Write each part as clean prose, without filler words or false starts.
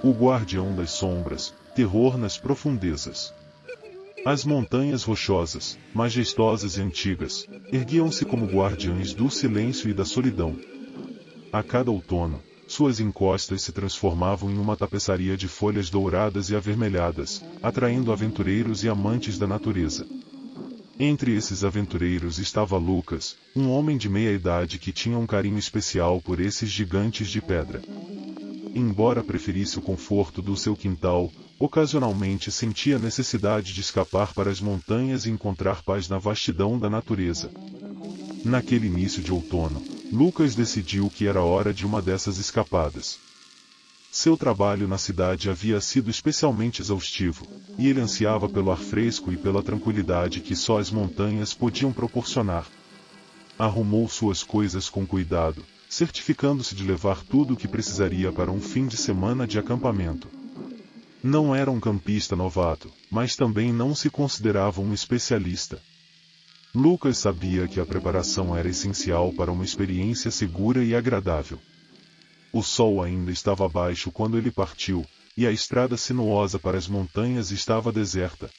o guardião das sombras, terror nas profundezas. As montanhas rochosas, majestosas e antigas, erguiam-se como guardiães do silêncio e da solidão. A cada outono, suas encostas se transformavam em uma tapeçaria de folhas douradas e avermelhadas, atraindo aventureiros e amantes da natureza. Entre esses aventureiros estava Lucas, um homem de meia idade que tinha um carinho especial por esses gigantes de pedra. Embora preferisse o conforto do seu quintal, ocasionalmente sentia necessidade de escapar para as montanhas e encontrar paz na vastidão da natureza. Naquele início de outono, Lucas decidiu que era hora de uma dessas escapadas. Seu trabalho na cidade havia sido especialmente exaustivo, e ele ansiava pelo ar fresco e pela tranquilidade que só as montanhas podiam proporcionar. Arrumou suas coisas com cuidado, certificando-se de levar tudo o que precisaria para um fim de semana de acampamento. Não era um campista novato, mas também não se considerava um especialista. Lucas sabia que a preparação era essencial para uma experiência segura e agradável. O sol ainda estava baixo quando ele partiu, e a estrada sinuosa para as montanhas estava deserta.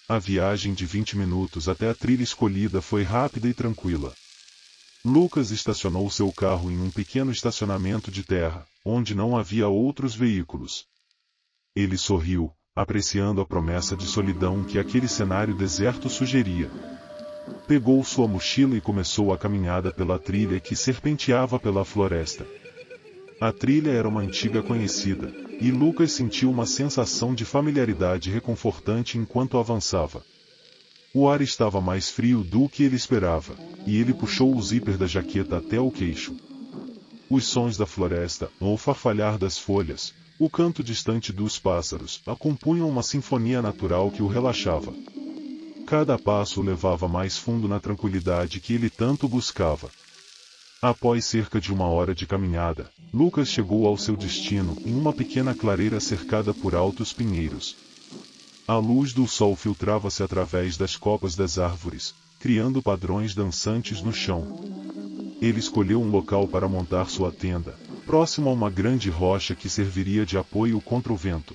A viagem de 20 minutos até a trilha escolhida foi rápida e tranquila. Lucas estacionou seu carro em um pequeno estacionamento de terra, onde não havia outros veículos. Ele sorriu, apreciando a promessa de solidão que aquele cenário deserto sugeria. Pegou sua mochila e começou a caminhada pela trilha que serpenteava pela floresta. A trilha era uma antiga conhecida, e Lucas sentiu uma sensação de familiaridade reconfortante enquanto avançava. O ar estava mais frio do que ele esperava, e ele puxou o zíper da jaqueta até o queixo. Os sons da floresta, o farfalhar das folhas, o canto distante dos pássaros, acompanham uma sinfonia natural que o relaxava. Cada passo o levava mais fundo na tranquilidade que ele tanto buscava. Após cerca de 1 hora de caminhada, Lucas chegou ao seu destino em uma pequena clareira cercada por altos pinheiros. A luz do sol filtrava-se através das copas das árvores, criando padrões dançantes no chão. Ele escolheu um local para montar sua tenda, próximo a uma grande rocha que serviria de apoio contra o vento.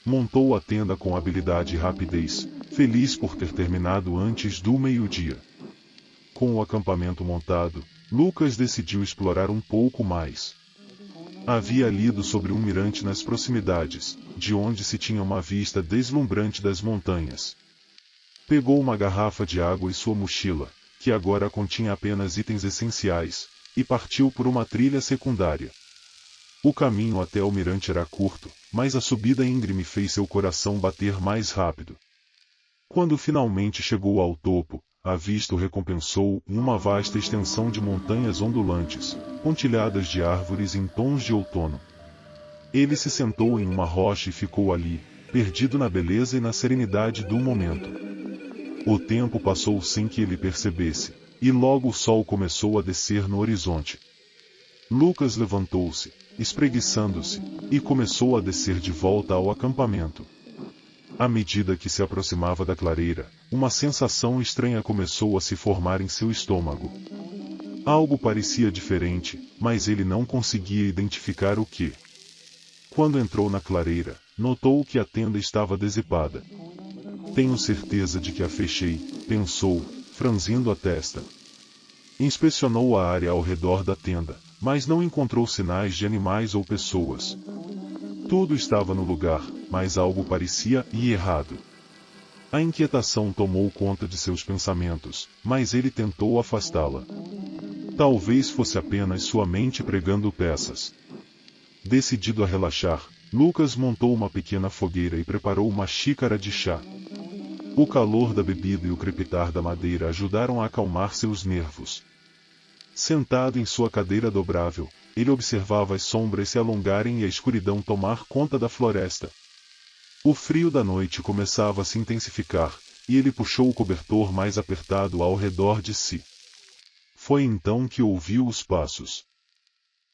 Montou a tenda com habilidade e rapidez, feliz por ter terminado antes do meio-dia. Com o acampamento montado, Lucas decidiu explorar um pouco mais. Havia lido sobre um mirante nas proximidades, de onde se tinha uma vista deslumbrante das montanhas. Pegou uma garrafa de água e sua mochila, que agora continha apenas itens essenciais, e partiu por uma trilha secundária. O caminho até o mirante era curto, mas a subida íngreme fez seu coração bater mais rápido. Quando finalmente chegou ao topo, a vista o recompensou em uma vasta extensão de montanhas ondulantes, pontilhadas de árvores em tons de outono. Ele se sentou em uma rocha e ficou ali, perdido na beleza e na serenidade do momento. O tempo passou sem que ele percebesse, e logo o sol começou a descer no horizonte. Lucas levantou-se, espreguiçando-se, e começou a descer de volta ao acampamento. À medida que se aproximava da clareira, uma sensação estranha começou a se formar em seu estômago. Algo parecia diferente, mas ele não conseguia identificar o que. Quando entrou na clareira, notou que a tenda estava dissipada. Tenho certeza de que a fechei, pensou, franzindo a testa. Inspecionou a área ao redor da tenda, mas não encontrou sinais de animais ou pessoas. Tudo estava no lugar, mas algo parecia ir errado. A inquietação tomou conta de seus pensamentos, mas ele tentou afastá-la. Talvez fosse apenas sua mente pregando peças. Decidido a relaxar, Lucas montou uma pequena fogueira e preparou uma xícara de chá. O calor da bebida e o crepitar da madeira ajudaram a acalmar seus nervos. Sentado em sua cadeira dobrável, ele observava as sombras se alongarem e a escuridão tomar conta da floresta. O frio da noite começava a se intensificar, e ele puxou o cobertor mais apertado ao redor de si. Foi então que ouviu os passos.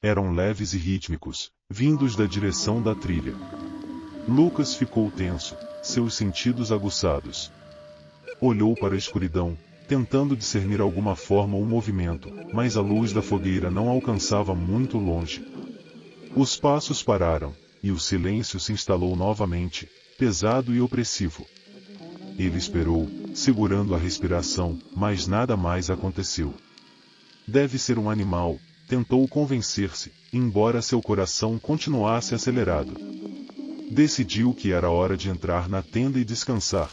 Eram leves e rítmicos, vindos da direção da trilha. Lucas ficou tenso, seus sentidos aguçados. Olhou para a escuridão, tentando discernir alguma forma ou movimento, mas a luz da fogueira não alcançava muito longe. Os passos pararam, e o silêncio se instalou novamente, pesado e opressivo. Ele esperou, segurando a respiração, mas nada mais aconteceu. Deve ser um animal, tentou convencer-se, embora seu coração continuasse acelerado. Decidiu que era hora de entrar na tenda e descansar.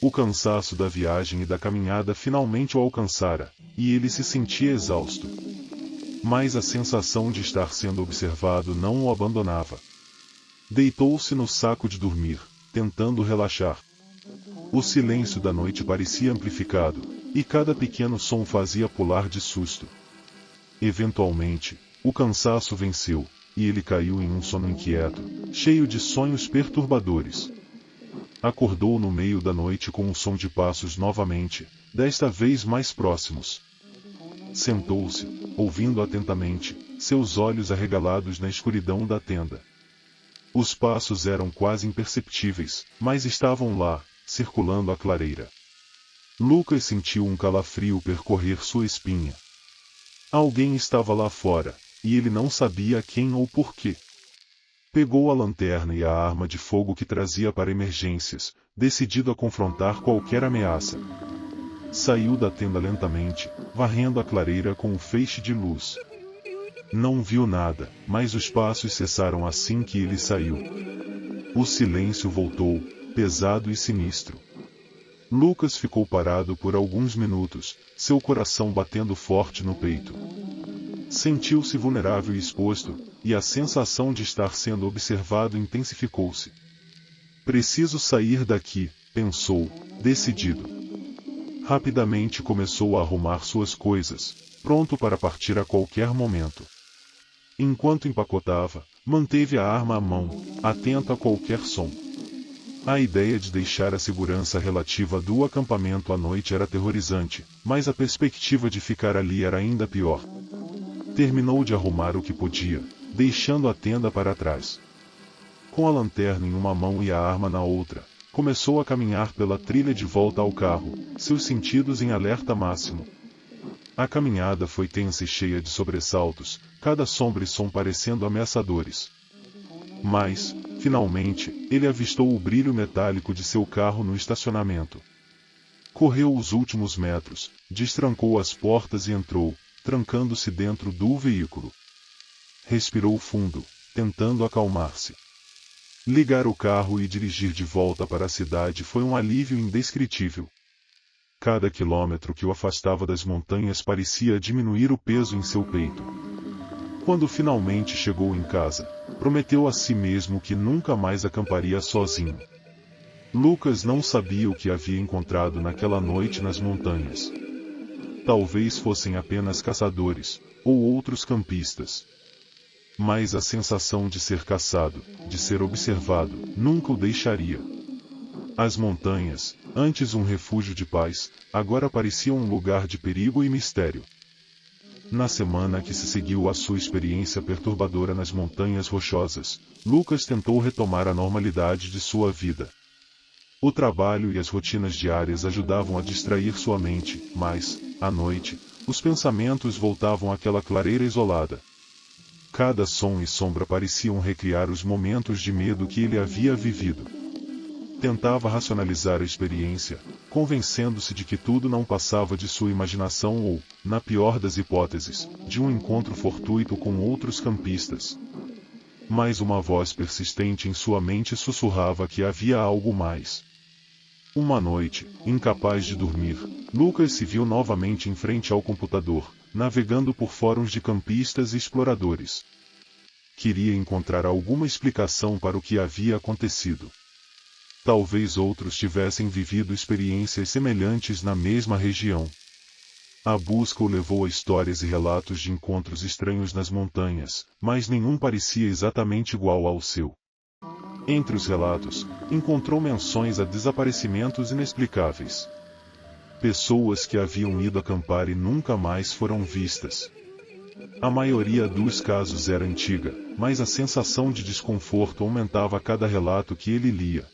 O cansaço da viagem e da caminhada finalmente o alcançara, e ele se sentia exausto. Mas a sensação de estar sendo observado não o abandonava. Deitou-se no saco de dormir, tentando relaxar. O silêncio da noite parecia amplificado, e cada pequeno som fazia pular de susto. Eventualmente, o cansaço venceu, e ele caiu em um sono inquieto, cheio de sonhos perturbadores. Acordou no meio da noite com um som de passos novamente, desta vez mais próximos. Sentou-se, ouvindo atentamente, seus olhos arregalados na escuridão da tenda. Os passos eram quase imperceptíveis, mas estavam lá, circulando a clareira. Lucas sentiu um calafrio percorrer sua espinha. Alguém estava lá fora, e ele não sabia quem ou porquê. Pegou a lanterna e a arma de fogo que trazia para emergências, decidido a confrontar qualquer ameaça. Saiu da tenda lentamente, varrendo a clareira com um feixe de luz. Não viu nada, mas os passos cessaram assim que ele saiu. O silêncio voltou, pesado e sinistro. Lucas ficou parado por alguns minutos, seu coração batendo forte no peito. Sentiu-se vulnerável e exposto, e a sensação de estar sendo observado intensificou-se. Preciso sair daqui, pensou, decidido. Rapidamente começou a arrumar suas coisas, pronto para partir a qualquer momento. Enquanto empacotava, manteve a arma à mão, atento a qualquer som. A ideia de deixar a segurança relativa do acampamento à noite era aterrorizante, mas a perspectiva de ficar ali era ainda pior. Terminou de arrumar o que podia, deixando a tenda para trás. Com a lanterna em uma mão e a arma na outra, começou a caminhar pela trilha de volta ao carro, seus sentidos em alerta máximo. A caminhada foi tensa e cheia de sobressaltos, cada sombra e som parecendo ameaçadores. Mas, finalmente, ele avistou o brilho metálico de seu carro no estacionamento. Correu os últimos metros, destrancou as portas e entrou, trancando-se dentro do veículo. Respirou fundo, tentando acalmar-se. Ligar o carro e dirigir de volta para a cidade foi um alívio indescritível. Cada quilômetro que o afastava das montanhas parecia diminuir o peso em seu peito. Quando finalmente chegou em casa, prometeu a si mesmo que nunca mais acamparia sozinho. Lucas não sabia o que havia encontrado naquela noite nas montanhas. Talvez fossem apenas caçadores, ou outros campistas. Mas a sensação de ser caçado, de ser observado, nunca o deixaria. As montanhas, antes um refúgio de paz, agora pareciam um lugar de perigo e mistério. Na semana que se seguiu à sua experiência perturbadora nas montanhas rochosas, Lucas tentou retomar a normalidade de sua vida. O trabalho e as rotinas diárias ajudavam a distrair sua mente, mas, à noite, os pensamentos voltavam àquela clareira isolada. Cada som e sombra pareciam recriar os momentos de medo que ele havia vivido. Tentava racionalizar a experiência, convencendo-se de que tudo não passava de sua imaginação ou, na pior das hipóteses, de um encontro fortuito com outros campistas. Mas uma voz persistente em sua mente sussurrava que havia algo mais. Uma noite, incapaz de dormir, Lucas se viu novamente em frente ao computador, navegando por fóruns de campistas e exploradores. Queria encontrar alguma explicação para o que havia acontecido. Talvez outros tivessem vivido experiências semelhantes na mesma região. A busca o levou a histórias e relatos de encontros estranhos nas montanhas, mas nenhum parecia exatamente igual ao seu. Entre os relatos, encontrou menções a desaparecimentos inexplicáveis. Pessoas que haviam ido acampar e nunca mais foram vistas. A maioria dos casos era antiga, mas a sensação de desconforto aumentava a cada relato que ele lia.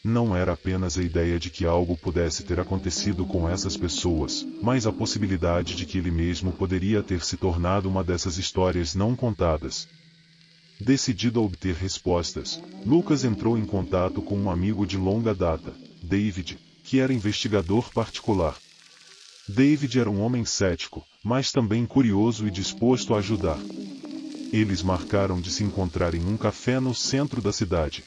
Não era apenas a ideia de que algo pudesse ter acontecido com essas pessoas, mas a possibilidade de que ele mesmo poderia ter se tornado uma dessas histórias não contadas. Decidido a obter respostas, Lucas entrou em contato com um amigo de longa data, David, que era investigador particular. David era um homem cético, mas também curioso e disposto a ajudar. Eles marcaram de se encontrar em um café no centro da cidade.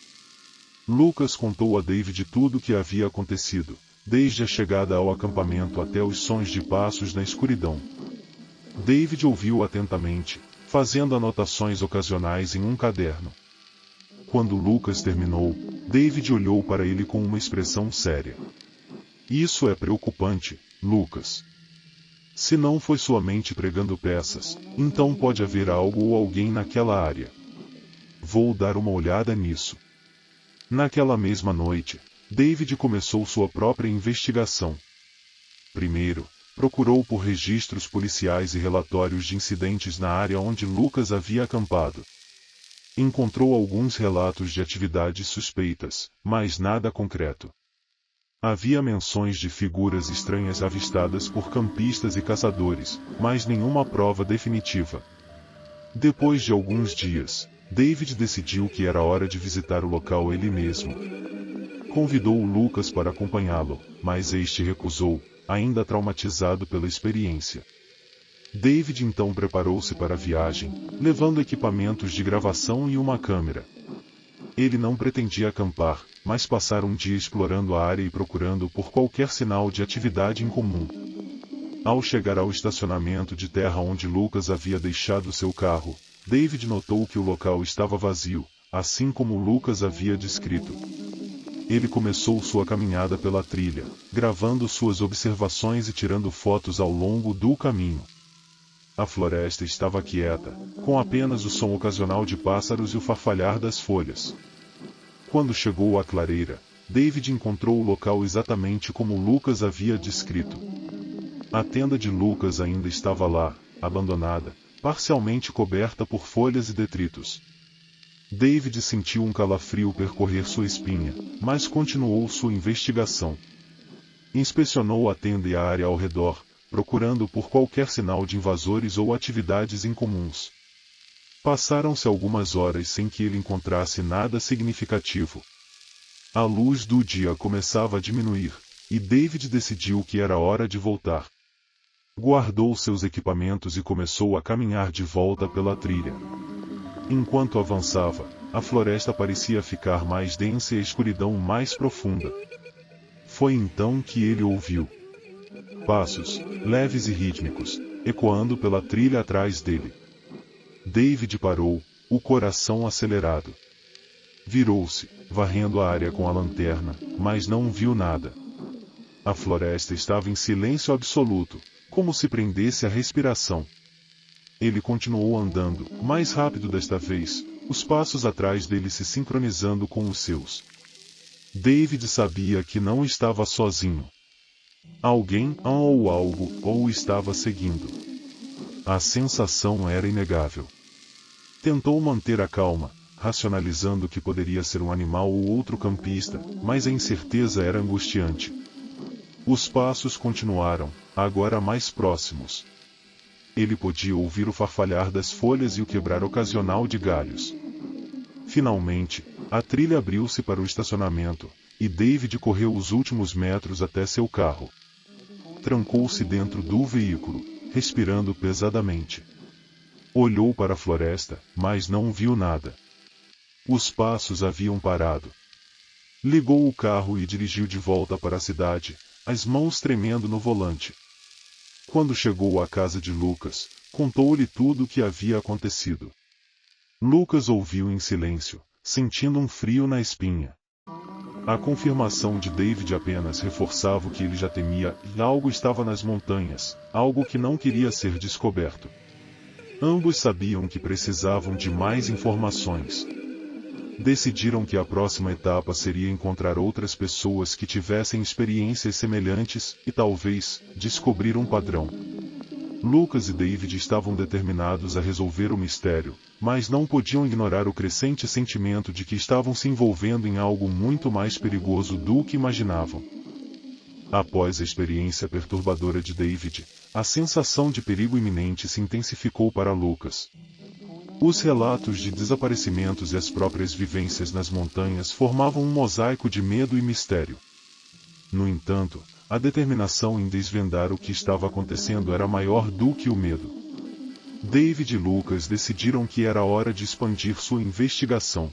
Lucas contou a David tudo o que havia acontecido, desde a chegada ao acampamento até os sons de passos na escuridão. David ouviu atentamente, fazendo anotações ocasionais em um caderno. Quando Lucas terminou, David olhou para ele com uma expressão séria. Isso é preocupante, Lucas. Se não foi sua mente pregando peças, então pode haver algo ou alguém naquela área. Vou dar uma olhada nisso. Naquela mesma noite, David começou sua própria investigação. Primeiro, procurou por registros policiais e relatórios de incidentes na área onde Lucas havia acampado. Encontrou alguns relatos de atividades suspeitas, mas nada concreto. Havia menções de figuras estranhas avistadas por campistas e caçadores, mas nenhuma prova definitiva. Depois de alguns dias, David decidiu que era hora de visitar o local ele mesmo. Convidou o Lucas para acompanhá-lo, mas este recusou, ainda traumatizado pela experiência. David então preparou-se para a viagem, levando equipamentos de gravação e uma câmera. Ele não pretendia acampar, mas passar um dia explorando a área e procurando por qualquer sinal de atividade em comum. Ao chegar ao estacionamento de terra onde Lucas havia deixado seu carro, David notou que o local estava vazio, assim como Lucas havia descrito. Ele começou sua caminhada pela trilha, gravando suas observações e tirando fotos ao longo do caminho. A floresta estava quieta, com apenas o som ocasional de pássaros e o farfalhar das folhas. Quando chegou à clareira, David encontrou o local exatamente como Lucas havia descrito. A tenda de Lucas ainda estava lá, abandonada, parcialmente coberta por folhas e detritos. David sentiu um calafrio percorrer sua espinha, mas continuou sua investigação. Inspecionou a tenda e a área ao redor, procurando por qualquer sinal de invasores ou atividades incomuns. Passaram-se algumas horas sem que ele encontrasse nada significativo. A luz do dia começava a diminuir, e David decidiu que era hora de voltar. Guardou seus equipamentos e começou a caminhar de volta pela trilha. Enquanto avançava, a floresta parecia ficar mais densa e a escuridão mais profunda. Foi então que ele ouviu passos, leves e rítmicos, ecoando pela trilha atrás dele. David parou, o coração acelerado. Virou-se, varrendo a área com a lanterna, mas não viu nada. A floresta estava em silêncio absoluto, como se prendesse a respiração. Ele continuou andando, mais rápido desta vez, os passos atrás dele se sincronizando com os seus. David sabia que não estava sozinho. Alguém, ou algo, o estava seguindo. A sensação era inegável. Tentou manter a calma, racionalizando que poderia ser um animal ou outro campista, mas a incerteza era angustiante. Os passos continuaram, agora mais próximos. Ele podia ouvir o farfalhar das folhas e o quebrar ocasional de galhos. Finalmente, a trilha abriu-se para o estacionamento, e David correu os últimos metros até seu carro. Trancou-se dentro do veículo, respirando pesadamente. Olhou para a floresta, mas não viu nada. Os passos haviam parado. Ligou o carro e dirigiu de volta para a cidade, as mãos tremendo no volante. Quando chegou à casa de Lucas, contou-lhe tudo o que havia acontecido. Lucas ouviu em silêncio, sentindo um frio na espinha. A confirmação de David apenas reforçava o que ele já temia, e algo estava nas montanhas, algo que não queria ser descoberto. Ambos sabiam que precisavam de mais informações. Decidiram que a próxima etapa seria encontrar outras pessoas que tivessem experiências semelhantes, e talvez, descobrir um padrão. Lucas e David estavam determinados a resolver o mistério, mas não podiam ignorar o crescente sentimento de que estavam se envolvendo em algo muito mais perigoso do que imaginavam. Após a experiência perturbadora de David, a sensação de perigo iminente se intensificou para Lucas. Os relatos de desaparecimentos e as próprias vivências nas montanhas formavam um mosaico de medo e mistério. No entanto, a determinação em desvendar o que estava acontecendo era maior do que o medo. David e Lucas decidiram que era hora de expandir sua investigação.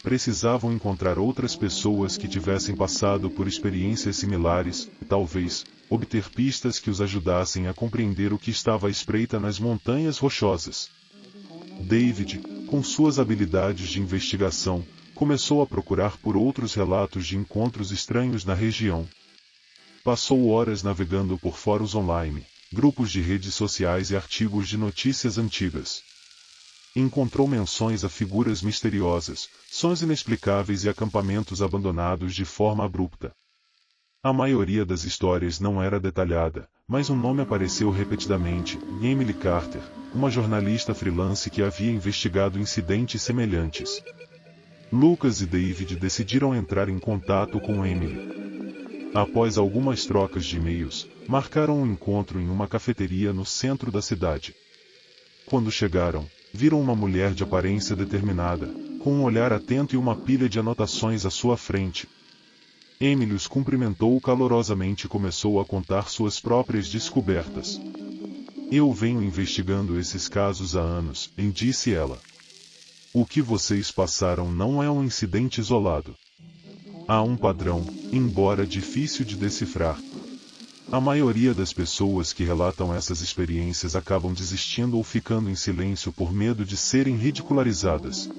Precisavam encontrar outras pessoas que tivessem passado por experiências similares, e talvez, obter pistas que os ajudassem a compreender o que estava à espreita nas montanhas rochosas. David, com suas habilidades de investigação, começou a procurar por outros relatos de encontros estranhos na região. Passou horas navegando por fóruns online, grupos de redes sociais e artigos de notícias antigas. Encontrou menções a figuras misteriosas, sons inexplicáveis e acampamentos abandonados de forma abrupta. A maioria das histórias não era detalhada, mas um nome apareceu repetidamente: Emily Carter, uma jornalista freelance que havia investigado incidentes semelhantes. Lucas e David decidiram entrar em contato com Emily. Após algumas trocas de e-mails, marcaram um encontro em uma cafeteria no centro da cidade. Quando chegaram, viram uma mulher de aparência determinada, com um olhar atento e uma pilha de anotações à sua frente. Emily os cumprimentou calorosamente e começou a contar suas próprias descobertas. Eu venho investigando esses casos há anos, disse ela. O que vocês passaram não é um incidente isolado. Há um padrão, embora difícil de decifrar. A maioria das pessoas que relatam essas experiências acabam desistindo ou ficando em silêncio por medo de serem ridicularizadas.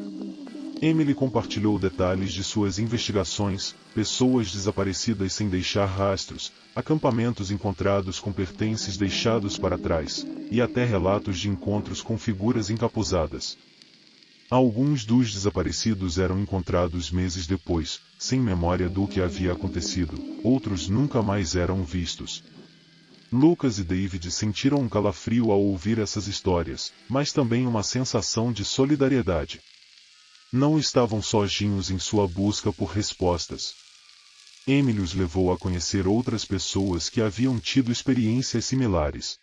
Emily compartilhou detalhes de suas investigações: pessoas desaparecidas sem deixar rastros, acampamentos encontrados com pertences deixados para trás, e até relatos de encontros com figuras encapuzadas. Alguns dos desaparecidos eram encontrados meses depois, sem memória do que havia acontecido, outros nunca mais eram vistos. Lucas e David sentiram um calafrio ao ouvir essas histórias, mas também uma sensação de solidariedade. Não estavam sozinhos em sua busca por respostas. Emily os levou a conhecer outras pessoas que haviam tido experiências similares.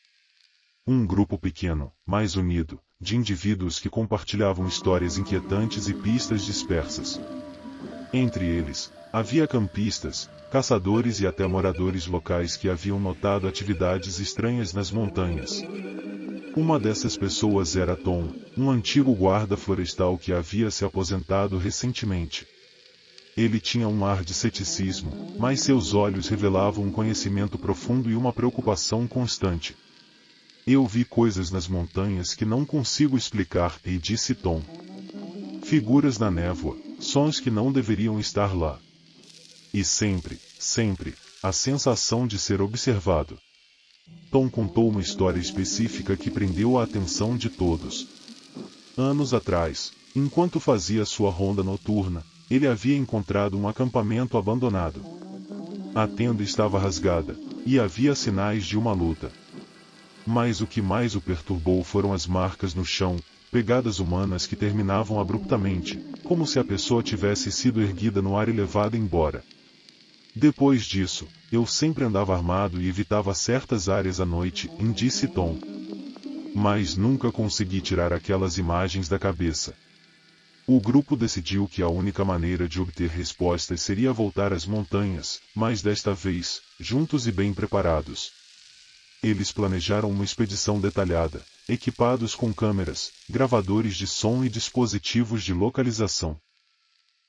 Um grupo pequeno, mas unido, de indivíduos que compartilhavam histórias inquietantes e pistas dispersas. Entre eles, havia campistas, caçadores e até moradores locais que haviam notado atividades estranhas nas montanhas. Uma dessas pessoas era Tom, um antigo guarda florestal que havia se aposentado recentemente. Ele tinha um ar de ceticismo, mas seus olhos revelavam um conhecimento profundo e uma preocupação constante. Eu vi coisas nas montanhas que não consigo explicar, disse Tom. Figuras na névoa, sons que não deveriam estar lá. E sempre, a sensação de ser observado. Tom contou uma história específica que prendeu a atenção de todos. Anos atrás, enquanto fazia sua ronda noturna, ele havia encontrado um acampamento abandonado. A tenda estava rasgada, e havia sinais de uma luta. Mas o que mais o perturbou foram as marcas no chão, pegadas humanas que terminavam abruptamente, como se a pessoa tivesse sido erguida no ar e levada embora. Depois disso, eu sempre andava armado e evitava certas áreas à noite, disse Tom. Mas nunca consegui tirar aquelas imagens da cabeça. O grupo decidiu que a única maneira de obter respostas seria voltar às montanhas, mas desta vez, juntos e bem preparados. Eles planejaram uma expedição detalhada, equipados com câmeras, gravadores de som e dispositivos de localização.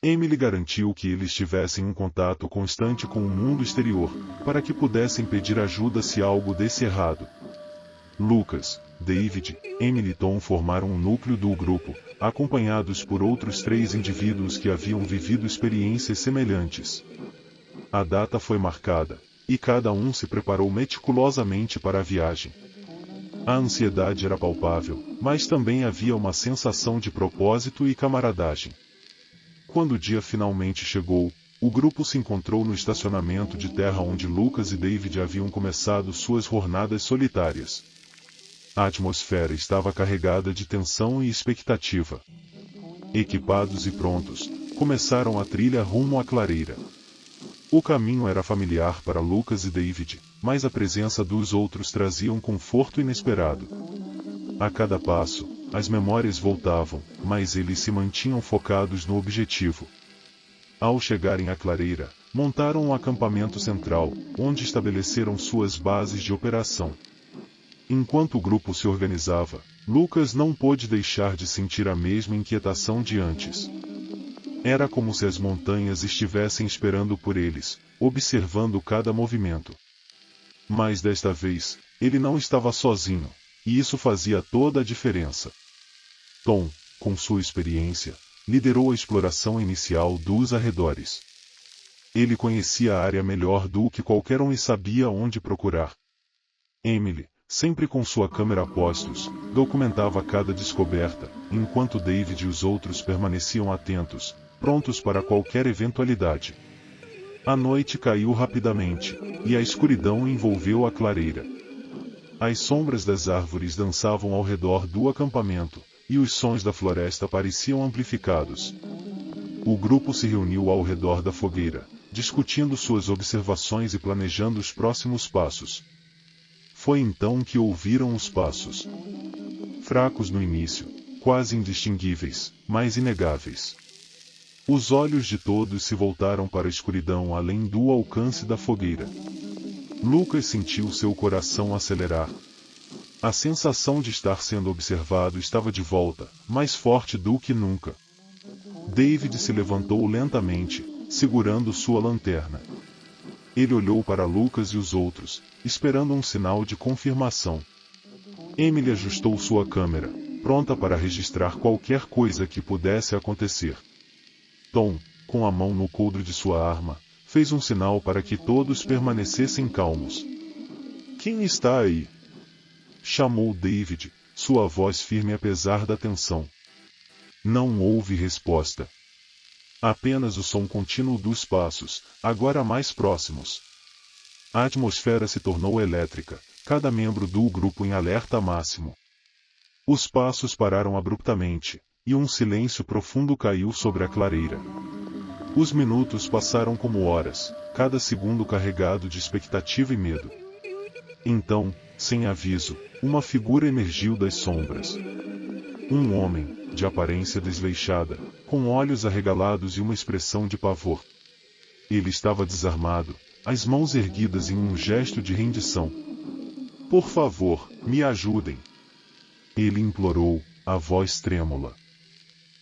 Emily garantiu que eles tivessem um contato constante com o mundo exterior, para que pudessem pedir ajuda se algo desse errado. Lucas, David, Emily e Tom formaram um núcleo do grupo, acompanhados por outros 3 indivíduos que haviam vivido experiências semelhantes. A data foi marcada, e cada um se preparou meticulosamente para a viagem. A ansiedade era palpável, mas também havia uma sensação de propósito e camaradagem. Quando o dia finalmente chegou, o grupo se encontrou no estacionamento de terra onde Lucas e David haviam começado suas jornadas solitárias. A atmosfera estava carregada de tensão e expectativa. Equipados e prontos, começaram a trilha rumo à clareira. O caminho era familiar para Lucas e David, mas a presença dos outros trazia um conforto inesperado. A cada passo, as memórias voltavam, mas eles se mantinham focados no objetivo. Ao chegarem à clareira, montaram um acampamento central, onde estabeleceram suas bases de operação. Enquanto o grupo se organizava, Lucas não pôde deixar de sentir a mesma inquietação de antes. Era como se as montanhas estivessem esperando por eles, observando cada movimento. Mas desta vez, ele não estava sozinho, e isso fazia toda a diferença. Tom, com sua experiência, liderou a exploração inicial dos arredores. Ele conhecia a área melhor do que qualquer um e sabia onde procurar. Emily, sempre com sua câmera a postos, documentava cada descoberta, enquanto David e os outros permaneciam atentos, prontos para qualquer eventualidade. A noite caiu rapidamente, e a escuridão envolveu a clareira. As sombras das árvores dançavam ao redor do acampamento, e os sons da floresta pareciam amplificados. O grupo se reuniu ao redor da fogueira, discutindo suas observações e planejando os próximos passos. Foi então que ouviram os passos. Fracos no início, quase indistinguíveis, mas inegáveis. Os olhos de todos se voltaram para a escuridão além do alcance da fogueira. Lucas sentiu seu coração acelerar. A sensação de estar sendo observado estava de volta, mais forte do que nunca. David se levantou lentamente, segurando sua lanterna. Ele olhou para Lucas e os outros, esperando um sinal de confirmação. Emily ajustou sua câmera, pronta para registrar qualquer coisa que pudesse acontecer. Tom, com a mão no coldre de sua arma, fez um sinal para que todos permanecessem calmos. "Quem está aí?" chamou David, sua voz firme apesar da tensão. Não houve resposta. Apenas o som contínuo dos passos, agora mais próximos. A atmosfera se tornou elétrica, cada membro do grupo em alerta máximo. Os passos pararam abruptamente, e um silêncio profundo caiu sobre a clareira. Os minutos passaram como horas, cada segundo carregado de expectativa e medo. Então, sem aviso, uma figura emergiu das sombras. Um homem, de aparência desleixada, com olhos arregalados e uma expressão de pavor. Ele estava desarmado, as mãos erguidas em um gesto de rendição. "Por favor, me ajudem!" ele implorou, a voz trêmula.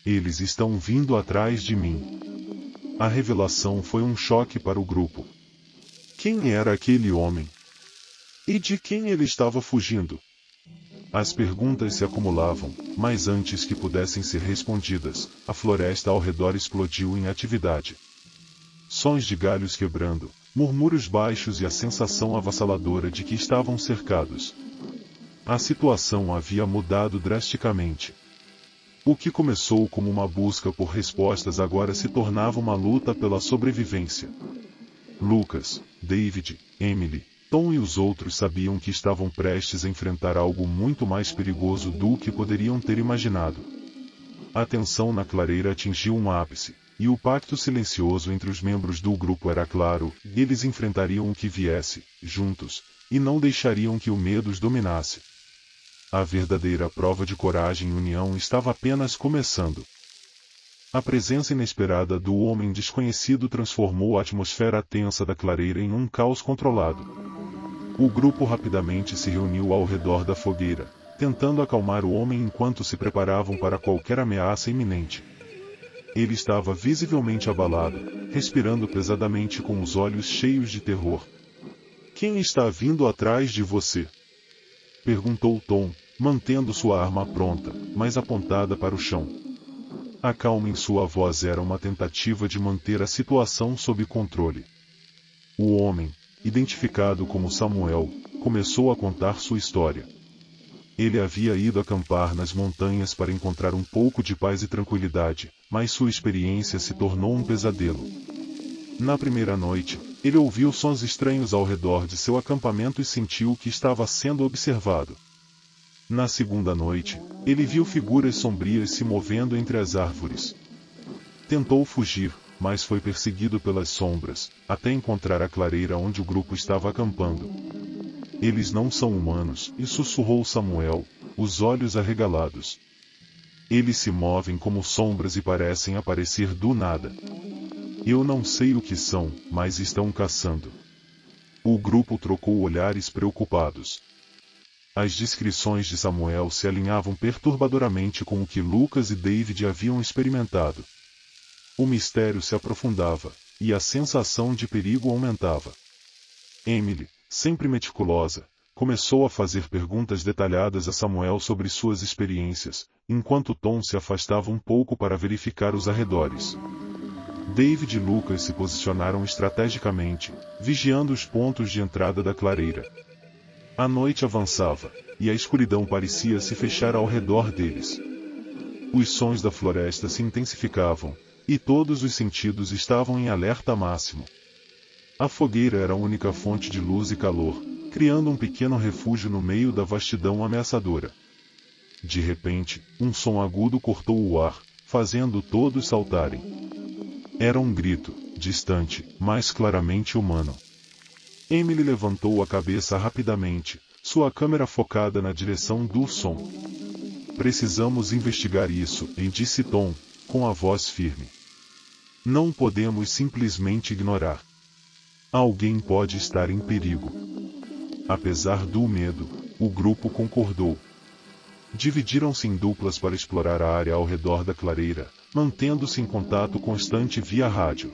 "Eles estão vindo atrás de mim." A revelação foi um choque para o grupo. Quem era aquele homem? E de quem ele estava fugindo? As perguntas se acumulavam, mas antes que pudessem ser respondidas, a floresta ao redor explodiu em atividade. Sons de galhos quebrando, murmúrios baixos e a sensação avassaladora de que estavam cercados. A situação havia mudado drasticamente. O que começou como uma busca por respostas agora se tornava uma luta pela sobrevivência. Lucas, David, Emily, Tom e os outros sabiam que estavam prestes a enfrentar algo muito mais perigoso do que poderiam ter imaginado. A tensão na clareira atingiu um ápice, e o pacto silencioso entre os membros do grupo era claro: eles enfrentariam o que viesse, juntos, e não deixariam que o medo os dominasse. A verdadeira prova de coragem e união estava apenas começando. A presença inesperada do homem desconhecido transformou a atmosfera tensa da clareira em um caos controlado. O grupo rapidamente se reuniu ao redor da fogueira, tentando acalmar o homem enquanto se preparavam para qualquer ameaça iminente. Ele estava visivelmente abalado, respirando pesadamente com os olhos cheios de terror. "Quem está vindo atrás de você?" perguntou Tom, mantendo sua arma pronta, mas apontada para o chão. A calma em sua voz era uma tentativa de manter a situação sob controle. O homem, identificado como Samuel, começou a contar sua história. Ele havia ido acampar nas montanhas para encontrar um pouco de paz e tranquilidade, mas sua experiência se tornou um pesadelo. Na primeira noite, ele ouviu sons estranhos ao redor de seu acampamento e sentiu que estava sendo observado. Na segunda noite, ele viu figuras sombrias se movendo entre as árvores. Tentou fugir, mas foi perseguido pelas sombras, até encontrar a clareira onde o grupo estava acampando. "Eles não são humanos", e sussurrou Samuel, os olhos arregalados. Eles se movem como sombras e parecem aparecer do nada. Eu não sei o que são, mas estão caçando. O grupo trocou olhares preocupados. As descrições de Samuel se alinhavam perturbadoramente com o que Lucas e David haviam experimentado. O mistério se aprofundava, e a sensação de perigo aumentava. Emily, sempre meticulosa, começou a fazer perguntas detalhadas a Samuel sobre suas experiências, enquanto Tom se afastava um pouco para verificar os arredores. David e Lucas se posicionaram estrategicamente, vigiando os pontos de entrada da clareira. A noite avançava, e a escuridão parecia se fechar ao redor deles. Os sons da floresta se intensificavam, e todos os sentidos estavam em alerta máximo. A fogueira era a única fonte de luz e calor, criando um pequeno refúgio no meio da vastidão ameaçadora. De repente, um som agudo cortou o ar, fazendo todos saltarem. Era um grito, distante, mas claramente humano. Emily levantou a cabeça rapidamente, sua câmera focada na direção do som. Precisamos investigar isso, disse Tom, com a voz firme. Não podemos simplesmente ignorar. Alguém pode estar em perigo. Apesar do medo, o grupo concordou. Dividiram-se em duplas para explorar a área ao redor da clareira, mantendo-se em contato constante via rádio.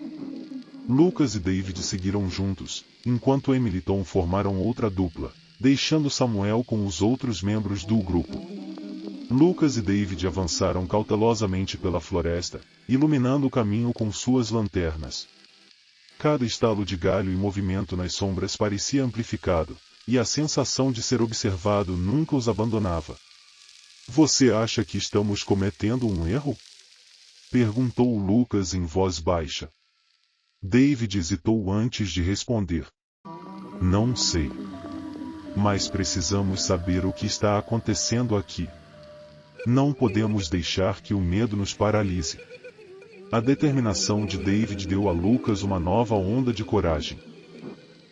Lucas e David seguiram juntos, enquanto Emily e Tom formaram outra dupla, deixando Samuel com os outros membros do grupo. Lucas e David avançaram cautelosamente pela floresta, iluminando o caminho com suas lanternas. Cada estalo de galho e movimento nas sombras parecia amplificado, e a sensação de ser observado nunca os abandonava. Você acha que estamos cometendo um erro? Perguntou Lucas em voz baixa. David hesitou antes de responder. Não sei. Mas precisamos saber o que está acontecendo aqui. Não podemos deixar que o medo nos paralise. A determinação de David deu a Lucas uma nova onda de coragem.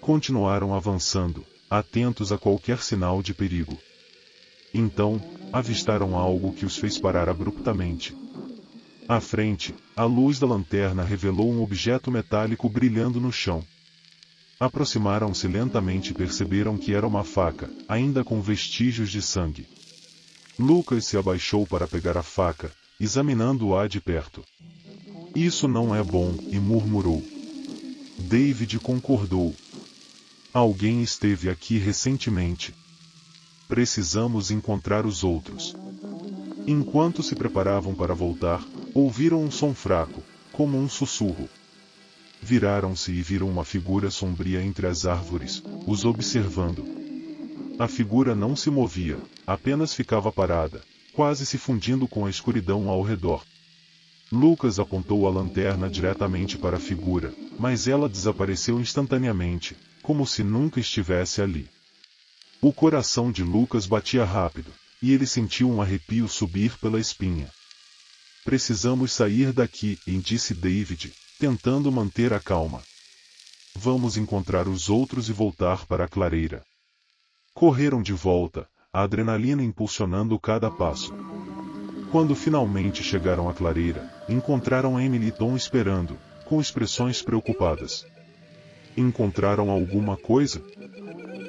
Continuaram avançando, atentos a qualquer sinal de perigo. Então, avistaram algo que os fez parar abruptamente. À frente, a luz da lanterna revelou um objeto metálico brilhando no chão. Aproximaram-se lentamente e perceberam que era uma faca, ainda com vestígios de sangue. Lucas se abaixou para pegar a faca, examinando-a de perto. Isso não é bom, e murmurou. David concordou. Alguém esteve aqui recentemente. Precisamos encontrar os outros. Enquanto se preparavam para voltar, ouviram um som fraco, como um sussurro. Viraram-se e viram uma figura sombria entre as árvores, os observando. A figura não se movia, apenas ficava parada, quase se fundindo com a escuridão ao redor. Lucas apontou a lanterna diretamente para a figura, mas ela desapareceu instantaneamente, como se nunca estivesse ali. O coração de Lucas batia rápido, e ele sentiu um arrepio subir pela espinha. Precisamos sair daqui, disse David, tentando manter a calma. Vamos encontrar os outros e voltar para a clareira. Correram de volta, a adrenalina impulsionando cada passo. Quando finalmente chegaram à clareira, encontraram Emily e Tom esperando, com expressões preocupadas. Encontraram alguma coisa?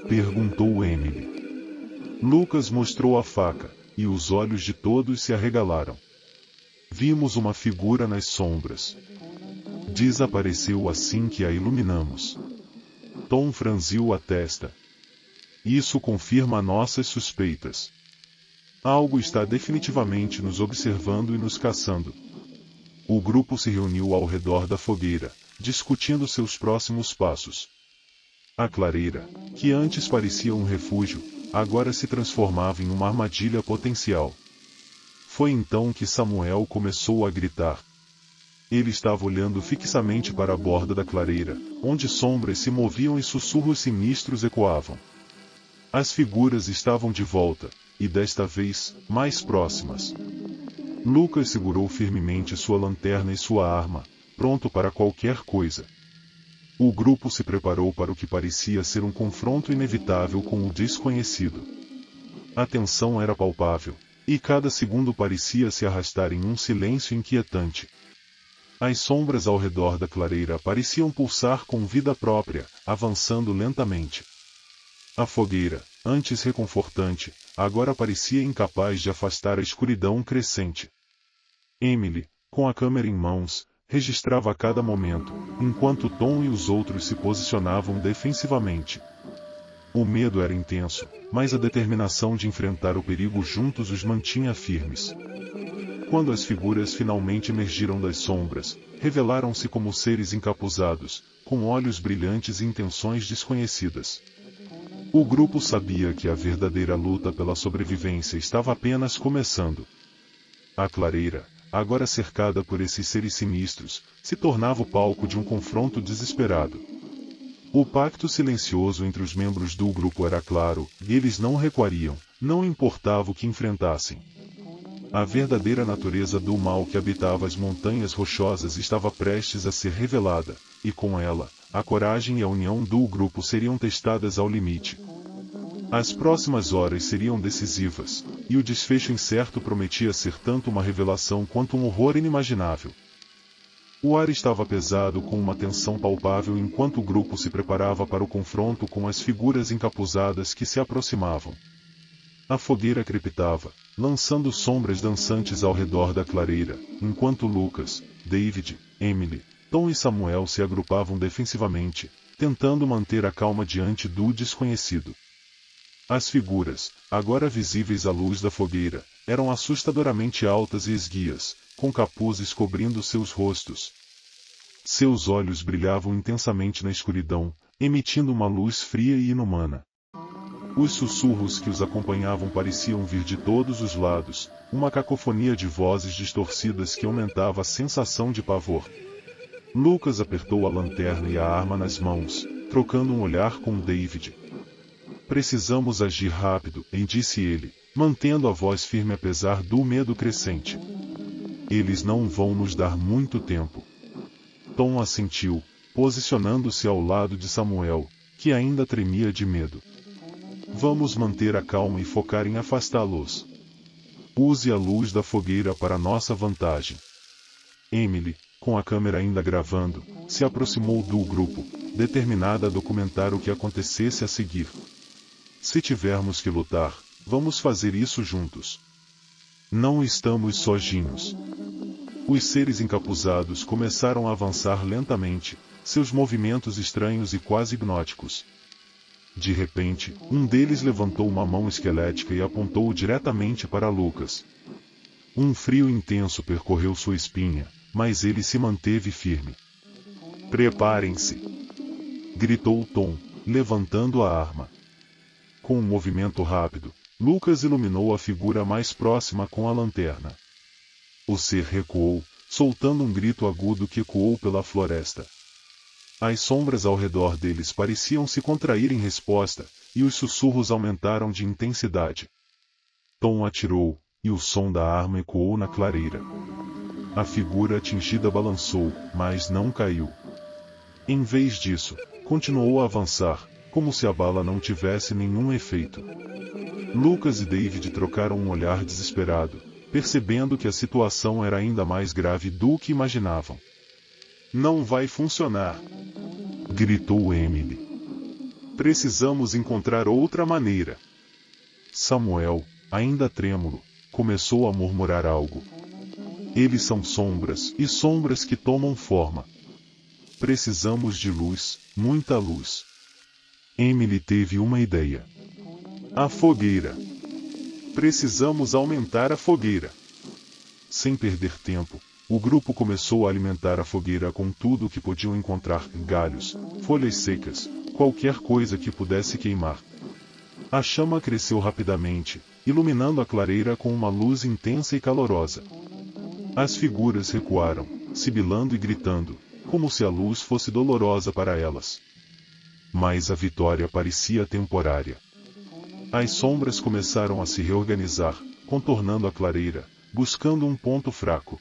Perguntou Emily. Lucas mostrou a faca, e os olhos de todos se arregalaram. Vimos uma figura nas sombras. Desapareceu assim que a iluminamos. Tom franziu a testa. Isso confirma nossas suspeitas. Algo está definitivamente nos observando e nos caçando. O grupo se reuniu ao redor da fogueira, discutindo seus próximos passos. A clareira, que antes parecia um refúgio, agora se transformava em uma armadilha potencial. Foi então que Samuel começou a gritar. Ele estava olhando fixamente para a borda da clareira, onde sombras se moviam e sussurros sinistros ecoavam. As figuras estavam de volta, e desta vez, mais próximas. Lucas segurou firmemente sua lanterna e sua arma, pronto para qualquer coisa. O grupo se preparou para o que parecia ser um confronto inevitável com o desconhecido. A tensão era palpável, E cada segundo parecia se arrastar em um silêncio inquietante. As sombras ao redor da clareira pareciam pulsar com vida própria, avançando lentamente. A fogueira, antes reconfortante, agora parecia incapaz de afastar a escuridão crescente. Emily, com a câmera em mãos, registrava a cada momento, enquanto Tom e os outros se posicionavam defensivamente. O medo era intenso, mas a determinação de enfrentar o perigo juntos os mantinha firmes. Quando as figuras finalmente emergiram das sombras, revelaram-se como seres encapuzados, com olhos brilhantes e intenções desconhecidas. O grupo sabia que a verdadeira luta pela sobrevivência estava apenas começando. A clareira, agora cercada por esses seres sinistros, se tornava o palco de um confronto desesperado. O pacto silencioso entre os membros do grupo era claro, e eles não recuariam, não importava o que enfrentassem. A verdadeira natureza do mal que habitava as montanhas rochosas estava prestes a ser revelada, e com ela, a coragem e a união do grupo seriam testadas ao limite. As próximas horas seriam decisivas, e o desfecho incerto prometia ser tanto uma revelação quanto um horror inimaginável. O ar estava pesado com uma tensão palpável enquanto o grupo se preparava para o confronto com as figuras encapuzadas que se aproximavam. A fogueira crepitava, lançando sombras dançantes ao redor da clareira, enquanto Lucas, David, Emily, Tom e Samuel se agrupavam defensivamente, tentando manter a calma diante do desconhecido. As figuras, agora visíveis à luz da fogueira, eram assustadoramente altas e esguias, com capuzes cobrindo seus rostos. Seus olhos brilhavam intensamente na escuridão, emitindo uma luz fria e inumana. Os sussurros que os acompanhavam pareciam vir de todos os lados, uma cacofonia de vozes distorcidas que aumentava a sensação de pavor. Lucas apertou a lanterna e a arma nas mãos, trocando um olhar com David. Precisamos agir rápido, disse ele, mantendo a voz firme apesar do medo crescente. Eles não vão nos dar muito tempo. Tom assentiu, posicionando-se ao lado de Samuel, que ainda tremia de medo. Vamos manter a calma e focar em afastá-los. Use a luz da fogueira para nossa vantagem. Emily, com a câmera ainda gravando, se aproximou do grupo, determinada a documentar o que acontecesse a seguir. Se tivermos que lutar, vamos fazer isso juntos. Não estamos sozinhos. Os seres encapuzados começaram a avançar lentamente, seus movimentos estranhos e quase hipnóticos. De repente, um deles levantou uma mão esquelética e apontou diretamente para Lucas. Um frio intenso percorreu sua espinha, mas ele se manteve firme. Preparem-se! Gritou Tom, levantando a arma. Com um movimento rápido, Lucas iluminou a figura mais próxima com a lanterna. O ser recuou, soltando um grito agudo que ecoou pela floresta. As sombras ao redor deles pareciam se contrair em resposta, e os sussurros aumentaram de intensidade. Tom atirou, e o som da arma ecoou na clareira. A figura atingida balançou, mas não caiu. Em vez disso, continuou a avançar, como se a bala não tivesse nenhum efeito. Lucas e David trocaram um olhar desesperado, percebendo que a situação era ainda mais grave do que imaginavam. Não vai funcionar! Gritou Emily. Precisamos encontrar outra maneira. Samuel, ainda trêmulo, começou a murmurar algo. Eles são sombras, e sombras que tomam forma. Precisamos de luz, muita luz. Emily teve uma ideia. A fogueira. Precisamos aumentar a fogueira. Sem perder tempo, o grupo começou a alimentar a fogueira com tudo o que podiam encontrar: galhos, folhas secas, qualquer coisa que pudesse queimar. A chama cresceu rapidamente, iluminando a clareira com uma luz intensa e calorosa. As figuras recuaram, sibilando e gritando, como se a luz fosse dolorosa para elas. Mas a vitória parecia temporária. As sombras começaram a se reorganizar, contornando a clareira, buscando um ponto fraco.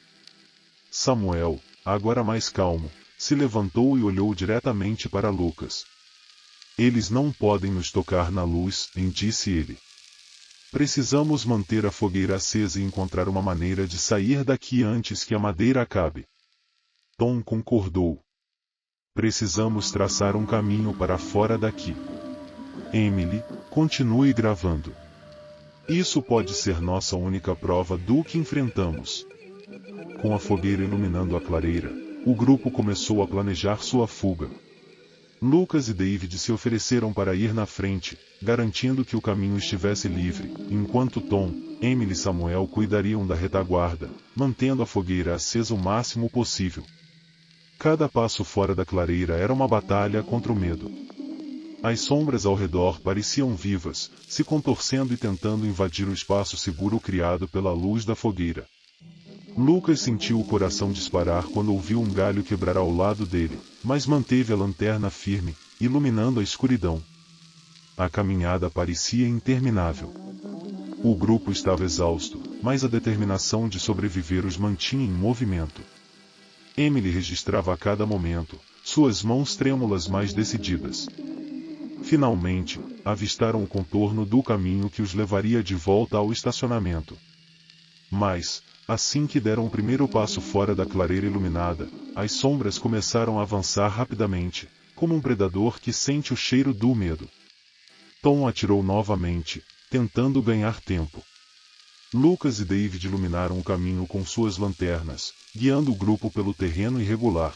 Samuel, agora mais calmo, se levantou e olhou diretamente para Lucas. Eles não podem nos tocar na luz, disse ele. Precisamos manter a fogueira acesa e encontrar uma maneira de sair daqui antes que a madeira acabe. Tom concordou. Precisamos traçar um caminho para fora daqui. Emily, continue gravando. Isso pode ser nossa única prova do que enfrentamos. Com a fogueira iluminando a clareira, o grupo começou a planejar sua fuga. Lucas e David se ofereceram para ir na frente, garantindo que o caminho estivesse livre, enquanto Tom, Emily e Samuel cuidariam da retaguarda, mantendo a fogueira acesa o máximo possível. Cada passo fora da clareira era uma batalha contra o medo. As sombras ao redor pareciam vivas, se contorcendo e tentando invadir o espaço seguro criado pela luz da fogueira. Lucas sentiu o coração disparar quando ouviu um galho quebrar ao lado dele, mas manteve a lanterna firme, iluminando a escuridão. A caminhada parecia interminável. O grupo estava exausto, mas a determinação de sobreviver os mantinha em movimento. Emily registrava a cada momento, suas mãos trêmulas mais decididas. Finalmente, avistaram o contorno do caminho que os levaria de volta ao estacionamento. Mas, assim que deram o primeiro passo fora da clareira iluminada, as sombras começaram a avançar rapidamente, como um predador que sente o cheiro do medo. Tom atirou novamente, tentando ganhar tempo. Lucas e David iluminaram o caminho com suas lanternas, guiando o grupo pelo terreno irregular.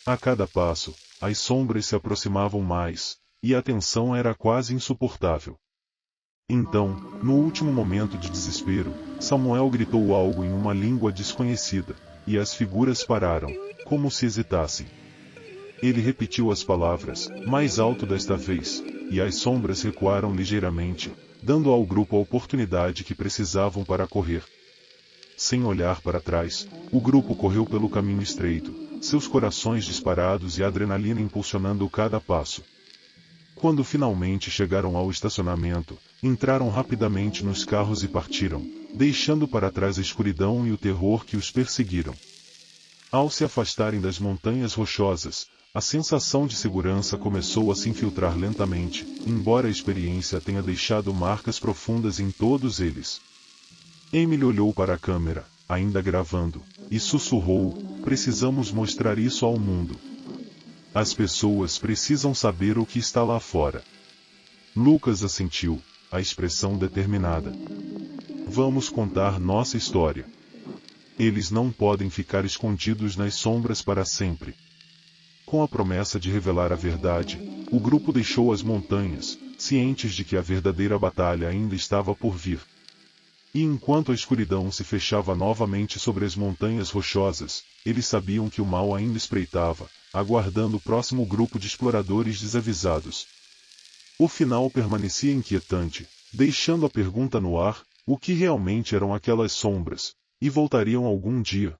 A cada passo, as sombras se aproximavam mais, e a tensão era quase insuportável. Então, no último momento de desespero, Samuel gritou algo em uma língua desconhecida, e as figuras pararam, como se hesitassem. Ele repetiu as palavras, mais alto desta vez, e as sombras recuaram ligeiramente, dando ao grupo a oportunidade que precisavam para correr. Sem olhar para trás, o grupo correu pelo caminho estreito, seus corações disparados e a adrenalina impulsionando cada passo. Quando finalmente chegaram ao estacionamento, entraram rapidamente nos carros e partiram, deixando para trás a escuridão e o terror que os perseguiram. Ao se afastarem das montanhas rochosas, a sensação de segurança começou a se infiltrar lentamente, embora a experiência tenha deixado marcas profundas em todos eles. Emily olhou para a câmera, ainda gravando, e sussurrou: "Precisamos mostrar isso ao mundo. As pessoas precisam saber o que está lá fora." Lucas assentiu, a expressão determinada. "Vamos contar nossa história. Eles não podem ficar escondidos nas sombras para sempre." Com a promessa de revelar a verdade, o grupo deixou as montanhas, cientes de que a verdadeira batalha ainda estava por vir. E enquanto a escuridão se fechava novamente sobre as montanhas rochosas, eles sabiam que o mal ainda espreitava, aguardando o próximo grupo de exploradores desavisados. O final permanecia inquietante, deixando a pergunta no ar: o que realmente eram aquelas sombras? E voltariam algum dia?